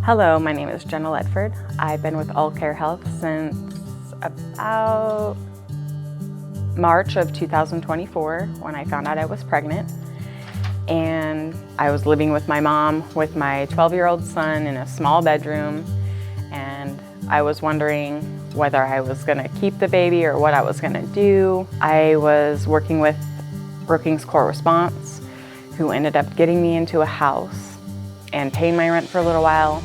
Hello, my name is Jenna Ledford. I've been with AllCare Health since about March of 2024 when I found out I was pregnant. And I was living with my mom with my 12-year-old son in a small bedroom, and I was wondering whether I was going to keep the baby or what I was going to do. I was working with Brookings Core Response, who ended up getting me into a house and paying my rent for a little while,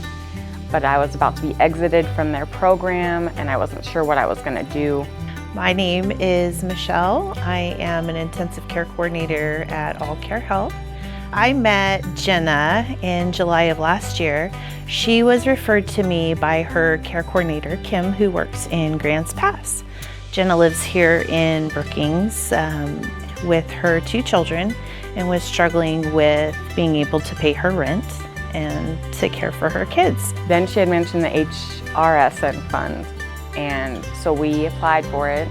but I was about to be exited from their program and I wasn't sure what I was going to do. My name is Michelle. I am an intensive care coordinator at AllCare Health. I met Jenna in July of last year. She was referred to me by her care coordinator, Kim, who works in Grants Pass. Jenna lives here in Brookings with her 2 children and was struggling with being able to pay her rent and to care for her kids. Then she had mentioned the HRSN fund, and so we applied for it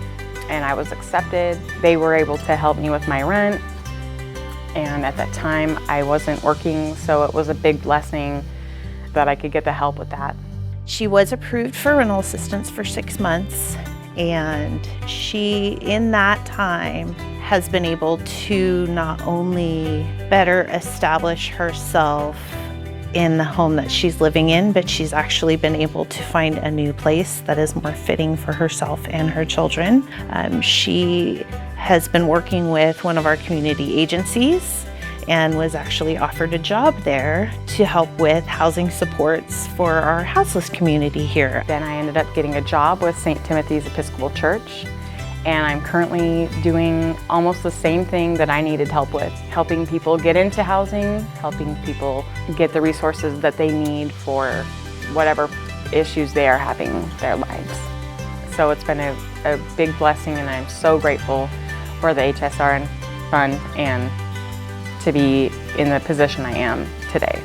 and I was accepted. They were able to help me with my rent, and at that time I wasn't working, so it was a big blessing that I could get the help with that. She was approved for rental assistance for 6 months, and she, in that time, has been able to not only better establish herself in the home that she's living in, but she's actually been able to find a new place that is more fitting for herself and her children. She has been working with one of our community agencies and was actually offered a job there to help with housing supports for our houseless community here. Then I ended up getting a job with St. Timothy's Episcopal Church, and I'm currently doing almost the same thing that I needed help with, helping people get into housing, helping people get the resources that they need for whatever issues they are having in their lives. So it's been a big blessing, and I'm so grateful for the HSRN fund and to be in the position I am today.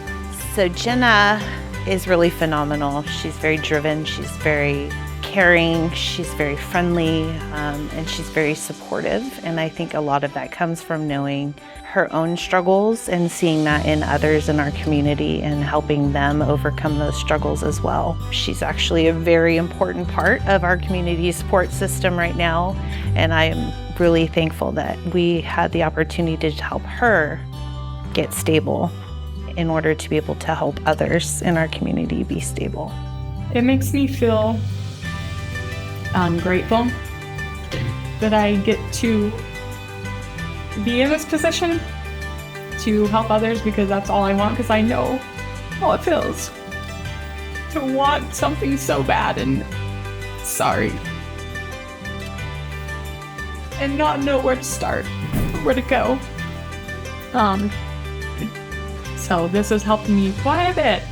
So Jenna is really phenomenal. She's very driven, she's very caring, she's very friendly, and she's very supportive. And I think a lot of that comes from knowing her own struggles and seeing that in others in our community and helping them overcome those struggles as well. She's actually a very important part of our community support system right now, and I'm really thankful that we had the opportunity to help her get stable in order to be able to help others in our community be stable. It makes me feel grateful that I get to be in this position to help others, because that's all I want, because I know how it feels to want something so bad and and not know where to start, where to go. So this has helped me quite a bit.